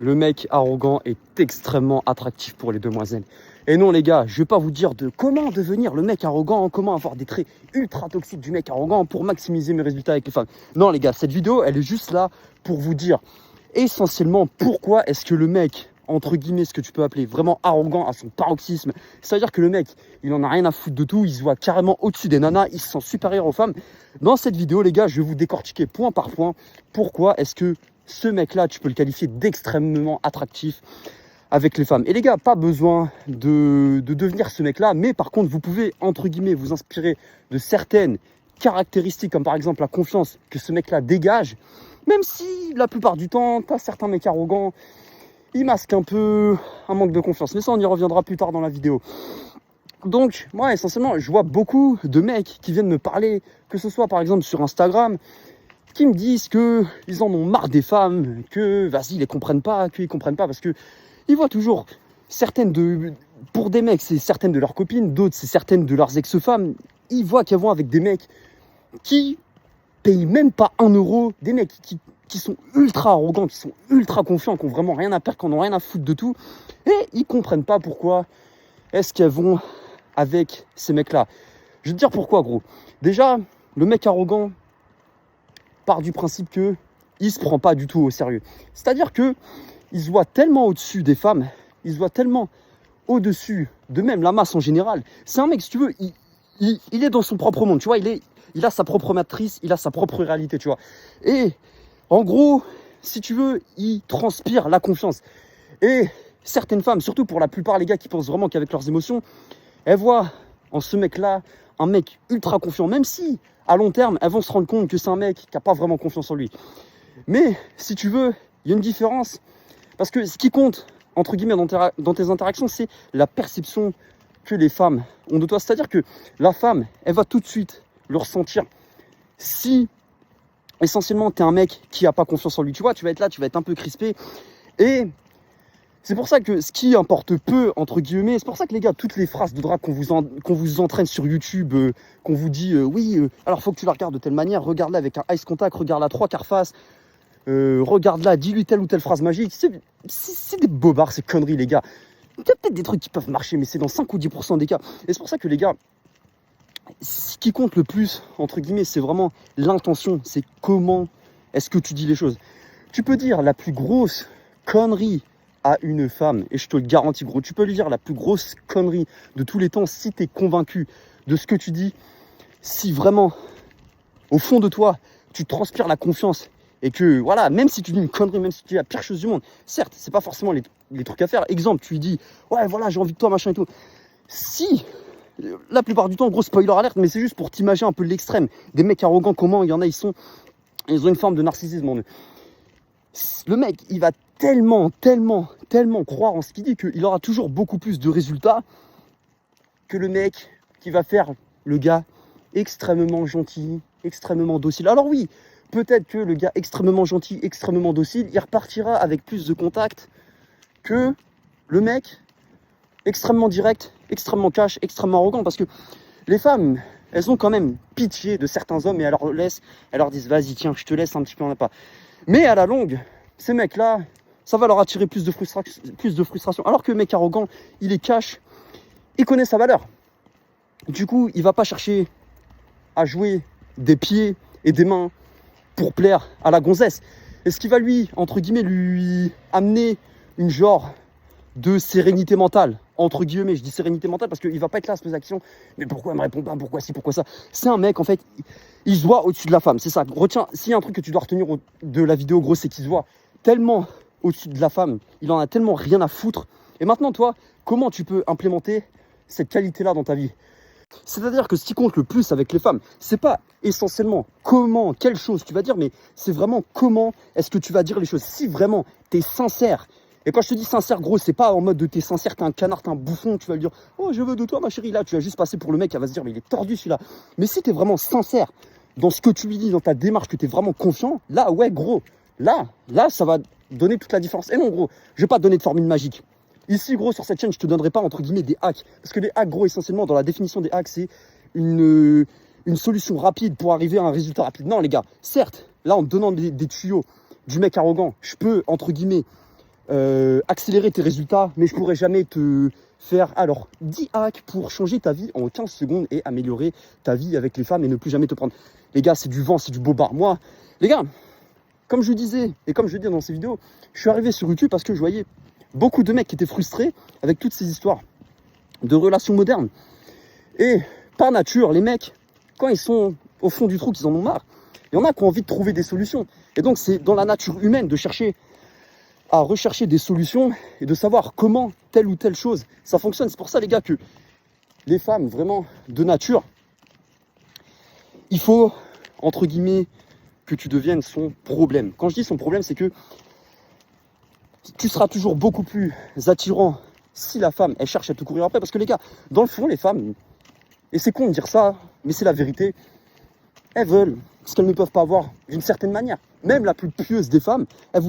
le mec arrogant est extrêmement attractif pour les demoiselles. Et non les gars, je vais pas vous dire de comment devenir le mec arrogant, comment avoir des traits ultra toxiques du mec arrogant pour maximiser mes résultats avec les femmes. Non les gars, cette vidéo, elle est juste là pour vous dire essentiellement pourquoi est-ce que le mec, entre guillemets, ce que tu peux appeler vraiment arrogant à son paroxysme, c'est-à-dire que le mec, il en a rien à foutre de tout, il se voit carrément au-dessus des nanas, il se sent supérieur aux femmes. Dans cette vidéo les gars, je vais vous décortiquer point par point pourquoi est-ce que ce mec-là, tu peux le qualifier d'extrêmement attractif avec les femmes. Et les gars, pas besoin de devenir ce mec-là, mais par contre, vous pouvez, entre guillemets, vous inspirer de certaines caractéristiques, comme par exemple la confiance que ce mec-là dégage, même si la plupart du temps, tu as certains mecs arrogants, ils masquent un peu un manque de confiance. Mais ça, on y reviendra plus tard dans la vidéo. Donc, moi, essentiellement, je vois beaucoup de mecs qui viennent me parler, que ce soit par exemple sur Instagram, qui me disent qu'ils en ont marre des femmes, que vas-y, ils les comprennent pas, qu'ils comprennent pas, parce que ils voient toujours certaines pour des mecs, c'est certaines de leurs copines, d'autres, c'est certaines de leurs ex-femmes. Ils voient qu'elles vont avec des mecs qui payent même pas 1 euro, des mecs qui sont ultra arrogants, qui sont ultra confiants, qui ont vraiment rien à perdre, qui en ont rien à foutre de tout, et ils comprennent pas pourquoi est-ce qu'elles vont avec ces mecs-là. Je vais te dire pourquoi, gros. Déjà, le mec arrogant part du principe que il se prend pas du tout au sérieux. C'est-à-dire que il se voit tellement au-dessus des femmes, il se voit tellement au-dessus de même la masse en général. C'est un mec, si tu veux, il est dans son propre monde, tu vois, il a sa propre matrice, il a sa propre réalité, tu vois. Et en gros, si tu veux, il transpire la confiance. Et certaines femmes, surtout pour la plupart les gars qui pensent vraiment qu'avec leurs émotions, elles voient en ce mec-là un mec ultra confiant, même si à long terme, elles vont se rendre compte que c'est un mec qui n'a pas vraiment confiance en lui. Mais si tu veux, il y a une différence. Parce que ce qui compte, entre guillemets, dans tes interactions, c'est la perception que les femmes ont de toi. C'est-à-dire que la femme, elle va tout de suite le ressentir. Si, essentiellement, tu es un mec qui n'a pas confiance en lui, tu vois, tu vas être là, tu vas être un peu crispé. Et c'est pour ça que ce qui importe peu, entre guillemets, c'est pour ça que les gars, toutes les phrases de drague qu'on vous entraîne sur YouTube, qu'on vous dit, alors faut que tu la regardes de telle manière, regarde-la avec un ice contact, regarde-la 3/4 face, regarde-la, dis-lui telle ou telle phrase magique. C'est des bobards, ces conneries, les gars. Il y a peut-être des trucs qui peuvent marcher, mais c'est dans 5 ou 10% des cas. Et c'est pour ça que les gars, ce qui compte le plus, entre guillemets, c'est vraiment l'intention, c'est comment est-ce que tu dis les choses. Tu peux dire la plus grosse connerie à une femme, et je te le garantis gros, tu peux lui dire la plus grosse connerie de tous les temps si tu es convaincu de ce que tu dis, si vraiment, au fond de toi, tu transpires la confiance, et que, voilà, même si tu dis une connerie, même si tu dis la pire chose du monde, certes, c'est pas forcément les trucs à faire. Exemple, tu lui dis, ouais, voilà, j'ai envie de toi, machin et tout. Si, la plupart du temps, gros spoiler alerte, mais c'est juste pour t'imaginer un peu l'extrême. Des mecs arrogants, comment il y en a, ils ont une forme de narcissisme en eux. Le mec, il va tellement croire en ce qu'il dit qu'il aura toujours beaucoup plus de résultats que le mec qui va faire le gars extrêmement gentil, extrêmement docile. Alors oui, peut-être que le gars extrêmement gentil, extrêmement docile, il repartira avec plus de contacts que le mec extrêmement direct, extrêmement cash, extrêmement arrogant. Parce que les femmes, elles ont quand même pitié de certains hommes et elles leur disent, vas-y, tiens, je te laisse un petit peu en appât. Mais à la longue, ces mecs-là, ça va leur attirer plus de frustration. Alors que le mec arrogant, il est cash, il connaît sa valeur. Du coup, il va pas chercher à jouer des pieds et des mains pour plaire à la gonzesse. Et ce qui va entre guillemets, lui amener une genre de sérénité mentale, entre guillemets, je dis sérénité mentale parce qu'il va pas être là à se poser la question, mais pourquoi elle me répond pas, pourquoi ci, pourquoi ça. C'est un mec, en fait, il se voit au-dessus de la femme, c'est ça. Retiens, s'il y a un truc que tu dois retenir de la vidéo, gros, c'est qu'il se voit tellement au-dessus de la femme, il en a tellement rien à foutre. Et maintenant, toi, comment tu peux implémenter cette qualité-là dans ta vie? C'est-à-dire que ce qui compte le plus avec les femmes, c'est pas essentiellement comment, quelle chose tu vas dire, mais c'est vraiment comment est-ce que tu vas dire les choses. Si vraiment tu es sincère, et quand je te dis sincère, gros, c'est pas en mode de t'es sincère, t'es un canard, t'es un bouffon, tu vas lui dire, oh, je veux de toi, ma chérie, là, tu vas juste passer pour le mec, elle va se dire, mais il est tordu celui-là. Mais si t'es vraiment sincère dans ce que tu lui dis, dans ta démarche, que t'es vraiment confiant, là, ouais, gros, là, ça va donner toute la différence. Et non, gros, je vais pas te donner de formule magique. Ici, gros, sur cette chaîne, je te donnerai pas, entre guillemets, des hacks. Parce que les hacks, gros, essentiellement, dans la définition des hacks, c'est une solution rapide pour arriver à un résultat rapide. Non, les gars, certes, là, en te donnant des tuyaux du mec arrogant, je peux, entre guillemets, accélérer tes résultats, mais je pourrais jamais te faire alors 10 hacks pour changer ta vie en 15 secondes et améliorer ta vie avec les femmes et ne plus jamais te prendre. Les gars, c'est du vent, c'est du bobard. Moi, les gars, comme je disais et comme je dis dans ces vidéos, je suis arrivé sur YouTube parce que je voyais beaucoup de mecs qui étaient frustrés avec toutes ces histoires de relations modernes. Et par nature, les mecs, quand ils sont au fond du trou, qu'ils en ont marre, il y en a qui ont envie de trouver des solutions. Et donc, c'est dans la nature humaine de chercher à rechercher des solutions et de savoir comment telle ou telle chose, ça fonctionne. C'est pour ça, les gars, que les femmes, vraiment, de nature, il faut, entre guillemets, que tu deviennes son problème. Quand je dis son problème, c'est que tu seras toujours beaucoup plus attirant si la femme, elle cherche à te courir après. Parce que les gars, dans le fond, les femmes, et c'est con de dire ça, mais c'est la vérité, elles veulent ce qu'elles ne peuvent pas avoir d'une certaine manière. Même la plus pieuse des femmes, elle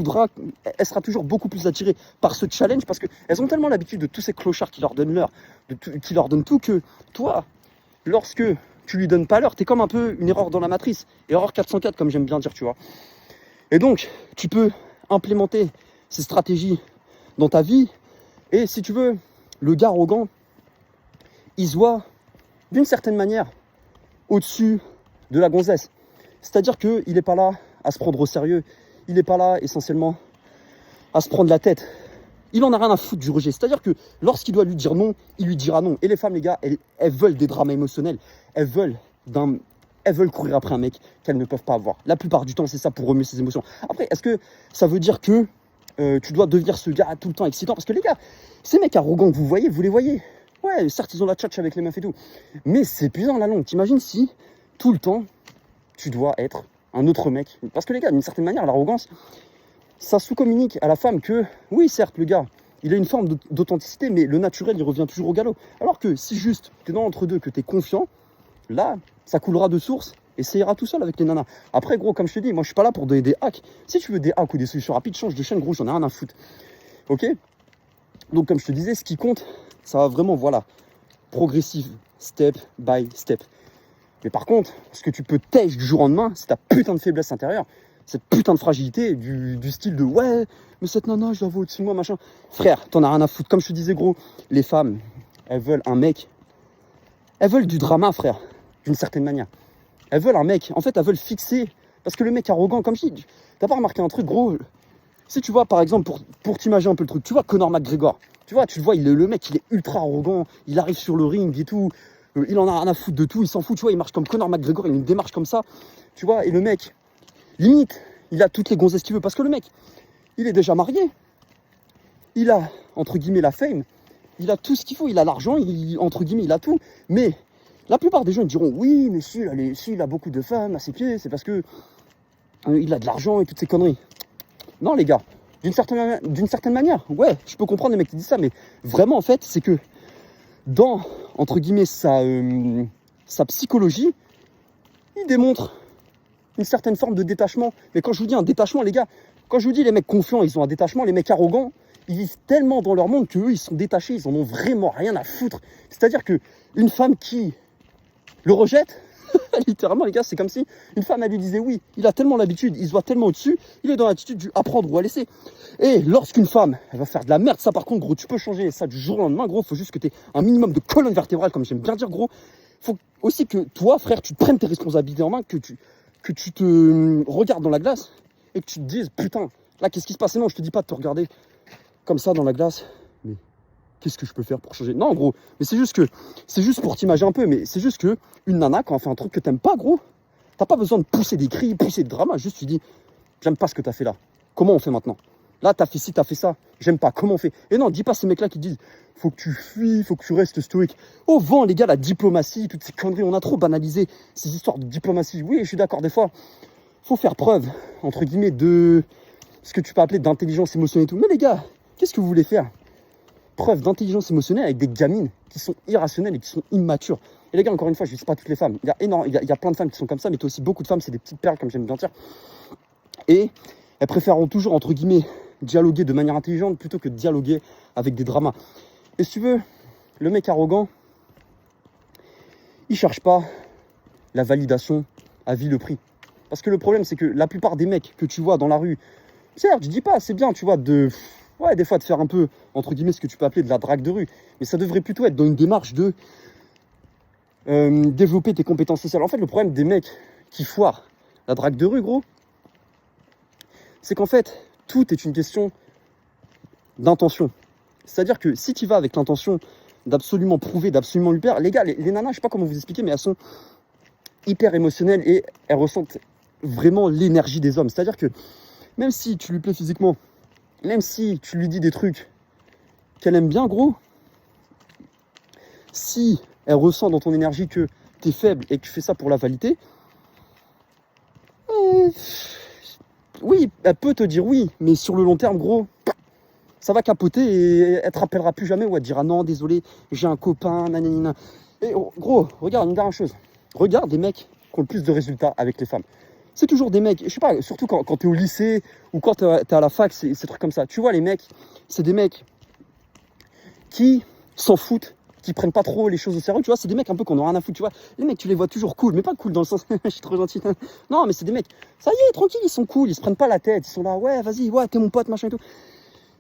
sera toujours beaucoup plus attirée par ce challenge parce qu'elles ont tellement l'habitude de tous ces clochards qui leur donnent l'heure, qui leur donnent tout, que toi, lorsque tu lui donnes pas l'heure, t'es comme un peu une erreur dans la matrice. Erreur 404, comme j'aime bien dire, tu vois. Et donc, tu peux implémenter ces stratégies dans ta vie. Et si tu veux, le gars arrogant, il se voit d'une certaine manière au-dessus de la gonzesse. C'est-à-dire qu'il n'est pas là à se prendre au sérieux. Il n'est pas là essentiellement à se prendre la tête. Il en a rien à foutre du rejet. C'est-à-dire que lorsqu'il doit lui dire non, il lui dira non. Et les femmes, les gars, elles veulent des drames émotionnels. Elles veulent courir après un mec qu'elles ne peuvent pas avoir. La plupart du temps, c'est ça pour remuer ses émotions. Après, est-ce que ça veut dire que tu dois devenir ce gars tout le temps excitant? Parce que les gars, ces mecs arrogants que vous les voyez. Ouais, certes, ils ont la tchatch avec les meufs et tout. Mais c'est épuisant à la longue. T'imagines si, tout le temps, tu dois être un autre mec. Parce que les gars, d'une certaine manière, l'arrogance, ça sous-communique à la femme que, oui, certes, le gars, il a une forme d'authenticité, mais le naturel, il revient toujours au galop. Alors que si juste, t'es dans l'entre-deux, que t'es confiant, là, ça coulera de source et ça ira tout seul avec les nanas. Après, gros, comme je te dis, moi, je suis pas là pour donner des hacks. Si tu veux des hacks ou des solutions rapides, change de chaîne, gros, j'en ai rien à foutre. Ok? Donc, comme je te disais, ce qui compte, ça va vraiment, voilà, progressive, step by step. Mais par contre, ce que tu peux tèche du jour au lendemain, c'est ta putain de faiblesse intérieure, cette putain de fragilité du style de ouais, mais cette nana, je la vois au-dessus de moi, machin. Frère, t'en as rien à foutre. Comme je te disais, gros, les femmes, elles veulent un mec. Elles veulent du drama, frère, d'une certaine manière. Elles veulent un mec. En fait, elles veulent fixer. Parce que le mec arrogant, comme je dis, t'as pas remarqué un truc, gros? Si tu vois, par exemple, pour t'imaginer un peu le truc, tu vois Conor McGregor. Tu vois, le mec, il est ultra arrogant. Il arrive sur le ring et tout. Il en a rien à foutre de tout, il s'en fout, tu vois, il marche comme Conor McGregor, il a une démarche comme ça, tu vois, et le mec, limite, il a toutes les gonzesses qu'il veut, parce que le mec, il est déjà marié, il a, entre guillemets, la fame, il a tout ce qu'il faut, il a l'argent, entre guillemets, il a tout, mais la plupart des gens diront, oui, mais s'il a beaucoup de femmes à ses pieds, c'est parce que il a de l'argent et toutes ces conneries. Non, les gars, d'une certaine manière, ouais, je peux comprendre les mecs qui disent ça, mais vraiment, en fait, c'est que dans, entre guillemets, sa psychologie, il démontre une certaine forme de détachement. Mais quand je vous dis un détachement, les gars, quand je vous dis les mecs confiants, ils ont un détachement, les mecs arrogants, ils vivent tellement dans leur monde qu'eux, ils sont détachés, ils en ont vraiment rien à foutre. C'est-à-dire qu'une femme qui le rejette, littéralement, les gars, c'est comme si une femme, elle lui disait oui. Il a tellement l'habitude, il se voit tellement au-dessus, il est dans l'attitude du apprendre ou à laisser. Et lorsqu'une femme, elle va faire de la merde, ça par contre, gros, tu peux changer ça du jour au lendemain, gros. Faut juste que tu aies un minimum de colonne vertébrale, comme j'aime bien dire, gros. Faut aussi que toi, frère, tu te prennes tes responsabilités en main, que tu te regardes dans la glace et que tu te dises, putain, là, qu'est-ce qui se passe? Et non, je te dis pas de te regarder comme ça dans la glace, mais qu'est-ce que je peux faire pour changer? Non, gros, mais c'est juste pour t'imaginer un peu, mais c'est juste que une nana, quand elle fait un truc que t'aimes pas, gros, t'as pas besoin de pousser des cris, pousser de drama, juste tu dis, j'aime pas ce que t'as fait là. Comment on fait maintenant? Là, t'as fait ci, t'as fait ça, j'aime pas, comment on fait? Et non, dis pas ces mecs-là qui disent, faut que tu fuis, faut que tu restes stoïque. Au vent, les gars, la diplomatie, toutes ces conneries, on a trop banalisé ces histoires de diplomatie. Oui, je suis d'accord, des fois, faut faire preuve, entre guillemets, de ce que tu peux appeler d'intelligence émotionnelle et tout. Mais les gars, qu'est-ce que vous voulez faire? Preuve d'intelligence émotionnelle avec des gamines qui sont irrationnelles et qui sont immatures. Et les gars, encore une fois, je ne dis pas toutes les femmes. Il y a plein de femmes qui sont comme ça, mais tu as aussi beaucoup de femmes, c'est des petites perles, comme j'aime bien dire. Et elles préféreront toujours, entre guillemets, dialoguer de manière intelligente plutôt que de dialoguer avec des dramas. Et si tu veux, le mec arrogant, il cherche pas la validation à vie le prix. Parce que le problème, c'est que la plupart des mecs que tu vois dans la rue, certes, je dis pas, c'est bien, tu vois, de ouais, des fois de faire un peu, entre guillemets, ce que tu peux appeler de la drague de rue. Mais ça devrait plutôt être dans une démarche de développer tes compétences sociales. En fait, le problème des mecs qui foirent la drague de rue, gros, c'est qu'en fait, tout est une question d'intention. C'est-à-dire que si tu vas avec l'intention d'absolument prouver, d'absolument lui plaire, les gars, les nanas, je sais pas comment vous expliquer, mais elles sont hyper émotionnelles et elles ressentent vraiment l'énergie des hommes. C'est-à-dire que même si tu lui plais physiquement, même si tu lui dis des trucs qu'elle aime bien, gros, si elle ressent dans ton énergie que tu es faible et que tu fais ça pour la valider, oui, elle peut te dire oui, mais sur le long terme, gros, ça va capoter et elle te rappellera plus jamais ou elle te dira non, désolé, j'ai un copain, nanana. Et gros, regarde une dernière chose. Regarde des mecs qui ont le plus de résultats avec les femmes. C'est toujours des mecs, je sais pas, surtout quand t'es au lycée ou quand t'es à la fac, c'est des trucs comme ça. Tu vois, les mecs, c'est des mecs qui s'en foutent, qui prennent pas trop les choses au sérieux. Tu vois, c'est des mecs un peu qu'on a rien à foutre. Tu vois, les mecs, tu les vois toujours cool, mais pas cool dans le sens, je suis trop gentil. Non, mais c'est des mecs, ça y est, tranquille, ils sont cool, ils se prennent pas la tête, ils sont là, ouais, vas-y, ouais, t'es mon pote, machin et tout.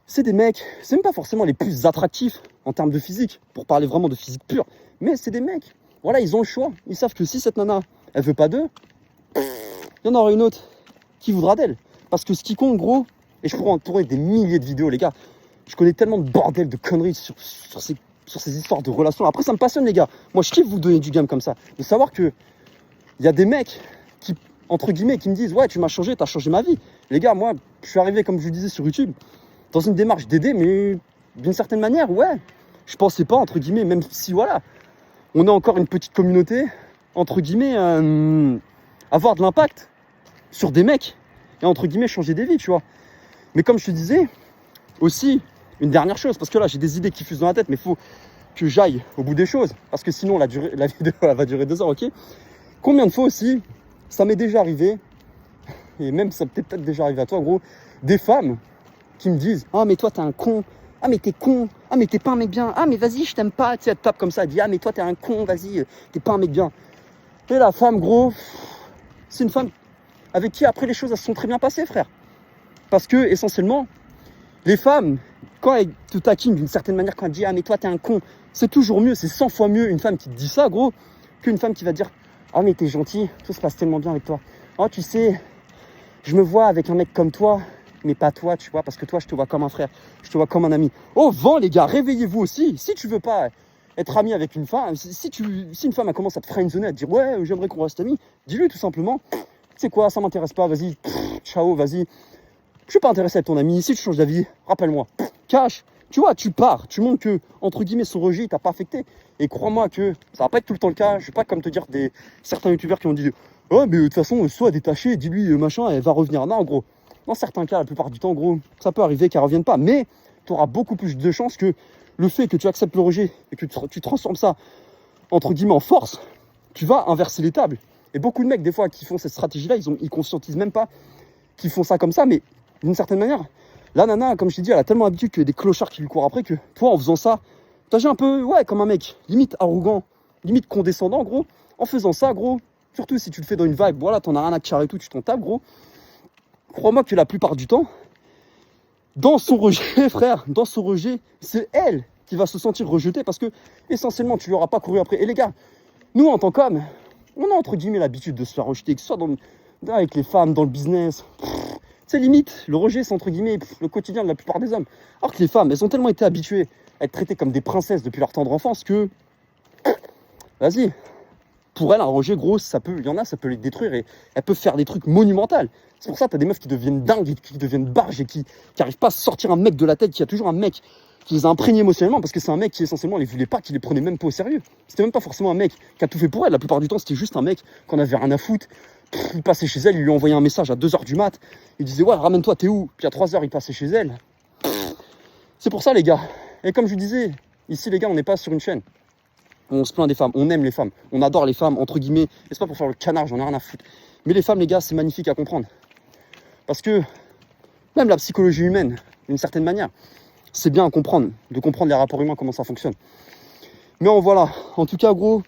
C'est des mecs, c'est même pas forcément les plus attractifs en termes de physique, pour parler vraiment de physique pure, mais c'est des mecs, voilà, ils ont le choix. Ils savent que si cette nana, elle veut pas d'eux, il y en aura une autre qui voudra d'elle. Parce que ce qui compte, gros, et je pourrais en tourner des milliers de vidéos, les gars, je connais tellement de bordel, de conneries sur ces histoires de relations. Après, ça me passionne, les gars. Moi, je kiffe vous donner du game comme ça. De savoir que il y a des mecs qui, entre guillemets, qui me disent « Ouais, tu m'as changé, t'as changé ma vie. » Les gars, moi, je suis arrivé, comme je vous disais sur YouTube, dans une démarche d'aider, mais d'une certaine manière, ouais. Je pensais pas, entre guillemets, même si, voilà, on a encore une petite communauté, entre guillemets, avoir de l'impact sur des mecs et, entre guillemets, changer des vies, tu vois. Mais comme je te disais, aussi, une dernière chose, parce que là, j'ai des idées qui fusent dans la tête, mais il faut que j'aille au bout des choses, parce que sinon, la vidéo elle va durer 2 heures, ok. Combien de fois aussi, ça m'est déjà arrivé, et même ça peut être déjà arrivé à toi, gros, des femmes qui me disent « Ah, mais toi, t'es un con. Ah, mais t'es con. Ah, mais t'es pas un mec bien. Ah, mais vas-y, je t'aime pas. » Tu sais, elle te tape comme ça, elle dit « Ah, mais toi, t'es un con. Vas-y, t'es pas un mec bien. » Et la femme, gros, c'est une femme avec qui, après, les choses, elles se sont très bien passées, frère. Parce que, essentiellement, les femmes, quand elles te taquinent d'une certaine manière, quand elles disent « Ah, mais toi, t'es un con », c'est toujours mieux, c'est 100 fois mieux une femme qui te dit ça, gros, qu'une femme qui va dire « Ah, mais t'es gentil. Tout se passe tellement bien avec toi. Oh, tu sais, je me vois avec un mec comme toi. » Mais pas toi, tu vois, parce que toi, je te vois comme un frère, je te vois comme un ami. Au vent, les gars, réveillez-vous aussi. Si tu veux pas être ami avec une femme, si une femme elle commence à te friendzoner, à te dire ouais, j'aimerais qu'on reste amis, dis-lui tout simplement, tu sais quoi, ça m'intéresse pas, vas-y, ciao, vas-y. Je suis pas intéressé à être ton ami. Si tu changes d'avis, rappelle-moi. Cache. Tu vois, tu pars, tu montres que, entre guillemets, son rejet t'a pas affecté. Et crois-moi que ça va pas être tout le temps le cas. Je vais pas comme te dire certains youtubeurs qui ont dit oh, mais de toute façon, sois détaché, dis-lui machin, elle va revenir. Non, en gros. Dans certains cas, la plupart du temps, gros, ça peut arriver qu'elle ne revienne pas. Mais tu auras beaucoup plus de chances que le fait que tu acceptes le rejet et que tu transformes ça, entre guillemets, en force, tu vas inverser les tables. Et beaucoup de mecs, des fois, qui font cette stratégie-là, ils conscientisent même pas qu'ils font ça comme ça. Mais d'une certaine manière, la nana, comme je t'ai dit, elle a tellement l'habitude qu'il y a des clochards qui lui courent après que toi, en faisant ça, t'agis un peu, ouais, comme un mec, limite arrogant, limite condescendant, gros. En faisant ça, gros, surtout si tu le fais dans une vibe, voilà, t'en as rien à carrer et tout, tu t'en tapes, gros. Crois-moi que la plupart du temps, dans son rejet, frère, dans son rejet, c'est elle qui va se sentir rejetée parce que, essentiellement, tu lui auras pas couru après. Et les gars, nous, en tant qu'hommes, on a entre guillemets l'habitude de se faire rejeter, que ce soit avec les femmes, dans le business. C'est limite, le rejet, c'est entre guillemets le quotidien de la plupart des hommes. Alors que les femmes, elles ont tellement été habituées à être traitées comme des princesses depuis leur tendre enfance que, vas-y, pour elles, un rejet, gros, il y en a, ça peut les détruire et elles peuvent faire des trucs monumentaux. C'est pour ça que t'as des meufs qui deviennent dingues, qui deviennent barges et qui n'arrivent pas à sortir un mec de la tête, qui a toujours un mec qui les a imprégnés émotionnellement parce que c'est un mec qui essentiellement les voulait pas, qui les prenait même pas au sérieux. C'était même pas forcément un mec qui a tout fait pour elle. La plupart du temps, c'était juste un mec qu'on avait rien à foutre. Il passait chez elle, il lui envoyait un message à 2h du mat. Il disait ouais, ramène-toi, t'es où? Puis à 3h, il passait chez elle. C'est pour ça, les gars. Et comme je vous disais, ici, les gars, on n'est pas sur une chaîne. On se plaint des femmes, on aime les femmes, on adore les femmes, entre guillemets. Et c'est pas pour faire le canard, j'en ai rien à foutre. Mais les femmes, les gars, c'est magnifique à comprendre. Parce que même la psychologie humaine, d'une certaine manière, c'est bien à comprendre, de comprendre les rapports humains, comment ça fonctionne. Mais voilà, en tout cas, gros,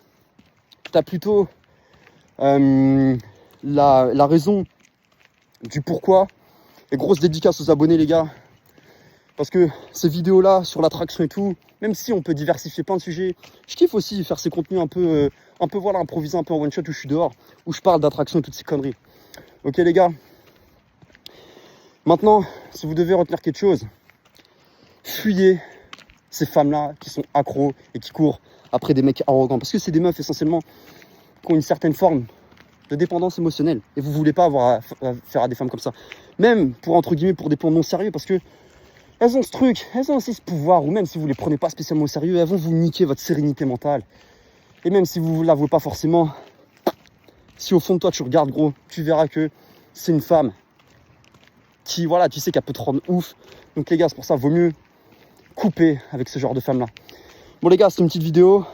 t'as plutôt la raison du pourquoi. Et grosse dédicace aux abonnés, les gars. Parce que ces vidéos-là, sur l'attraction et tout, même si on peut diversifier plein de sujets, je kiffe aussi faire ces contenus un peu voilà, improvisés, un peu en one-shot, où je suis dehors, où je parle d'attraction et toutes ces conneries. Ok les gars. Maintenant, si vous devez retenir quelque chose, fuyez ces femmes-là qui sont accros et qui courent après des mecs arrogants. Parce que c'est des meufs essentiellement qui ont une certaine forme de dépendance émotionnelle. Et vous voulez pas avoir à faire à des femmes comme ça. Même pour, entre guillemets, pour des plans non sérieux, parce que elles ont ce truc, elles ont aussi ce pouvoir, ou même si vous les prenez pas spécialement au sérieux, elles vont vous niquer votre sérénité mentale. Et même si vous ne l'avouez pas forcément, si au fond de toi tu regardes gros, tu verras que c'est une femme qui, voilà, tu sais qu'elle peut te rendre ouf. Donc les gars, c'est pour ça, vaut mieux couper avec ce genre de femmes-là. Bon les gars, c'est une petite vidéo.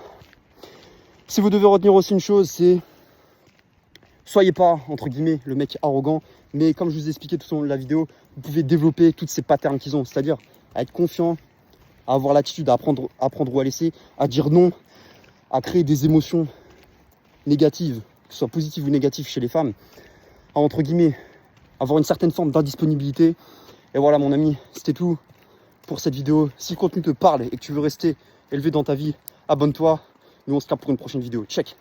Si vous devez retenir aussi une chose, c'est soyez pas, entre guillemets, le mec arrogant, mais comme je vous ai expliqué tout au long de la vidéo, vous pouvez développer toutes ces patterns qu'ils ont, c'est-à-dire à être confiant, à avoir l'attitude, à apprendre ou à laisser, à dire non, à créer des émotions négatives, que ce soit positives ou négatives chez les femmes, à, entre guillemets, avoir une certaine forme d'indisponibilité. Et voilà mon ami, c'était tout pour cette vidéo. Si le contenu te parle et que tu veux rester élevé dans ta vie, abonne-toi. Nous on se capte pour une prochaine vidéo. Check.